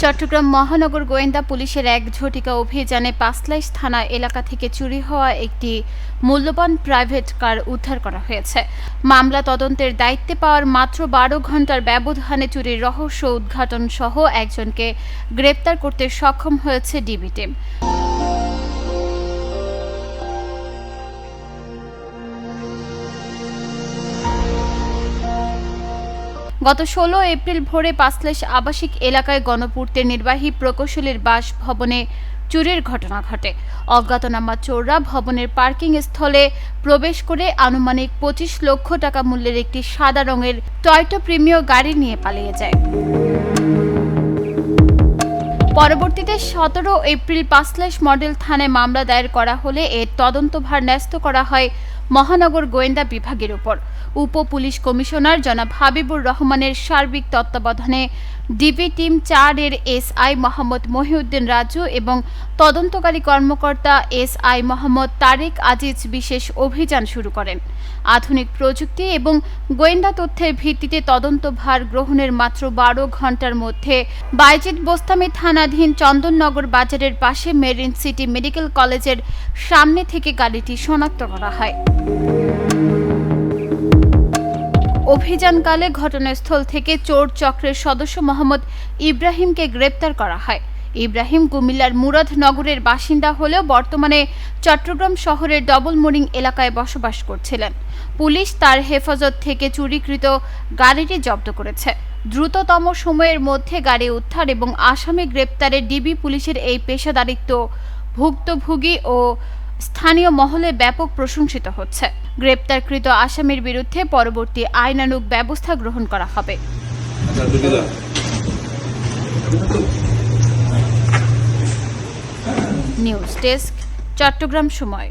চট্টগ্রাম মহানগর গোয়েন্দা পুলিশের এক ঝটিকা অভিযানে পাঁচলাইশ থানা এলাকা থেকে চুরি হওয়া একটি মূল্যবান প্রাইভেট কার উদ্ধার করা হয়েছে। মামলা তদন্তের দায়িত্বে পাওয়ার মাত্র 12 ঘন্টার ব্যবধানে চুরির রহস্য উদ্ঘাটন সহ একজনকে গ্রেপ্তার করতে সক্ষম হয়েছে ডিবি টিম। গত 16 এপ্রিল ভোরে পাঁচলাইশ আবাসিক এলাকায় গণপূর্তের নির্বাহী প্রকৌশলীর বাসভবনে চুরির ঘটনা ঘটে। অজ্ঞাতনামা চোররা ভবনের পার্কিং স্থলে প্রবেশ করে আনুমানিক 25 লক্ষ টাকা মূল্যের একটি সাদা রঙের টয়োটা প্রিমিও গাড়ি নিয়ে পালিয়ে যায়। পরবর্তীতে 17 এপ্রিল পাঁচলাইশ মডেল থানায় মামলা দায়ের করা হলে এর তদন্তভার ন্যস্ত করা হয় মহানগর গোয়েন্দা বিভাগের উপর। উপ পুলিশ কমিশনার জনাব হাবিবুর রহমানের সার্বিক তত্ত্বাবধানে ডিবি টিম 4 এর এসআই মোহাম্মদ মহিউদ্দিন রাজু এবং তদন্তকারী কর্মকর্তা এসআই মোহাম্মদ তারেক আজিজ বিশেষ অভিযান শুরু করেন। আধুনিক প্রযুক্তি এবং গোয়েন্দা তথ্যের ভিত্তিতে তদন্তভার গ্রহণের মাত্র 12 ঘন্টার মধ্যে বাইজিদ বোস্তামি থানাধীন চন্দননগর বাজারের পাশে মেরিন সিটি মেডিকেল কলেজের সামনে থেকে গাড়িটি শনাক্ত করা হয়। অভিযানকালে ঘটনাস্থল থেকে চোর চক্রের সদস্য মোহাম্মদ ইব্রাহিমকে গ্রেপ্তার করা হয়। ইব্রাহিম কুমিল্লার মুরাদনগরের বাসিন্দা হলেও বর্তমানে চট্টগ্রাম শহরের ডবল মোরিং এলাকায় বসবাস করছিলেন। পুলিশ তার হেফাজত থেকে চুরিকৃত গাড়িটি জব্দ করেছে। দ্রুততম সময়ের মধ্যে গাড়ি উদ্ধার এবং আসামি গ্রেপ্তারে ডিবি পুলিশের এই পেশাদারিত্ব ভুক্তভোগী ও স্থানীয় মহলে ব্যাপক প্রশংসিত হচ্ছে। গ্রেপ্তারকৃত আসামির বিরুদ্ধে পরবর্তী আইনানুগ ব্যবস্থা গ্রহণ করা হবে। নিউজ ডেস্ক, চট্টগ্রাম সময়।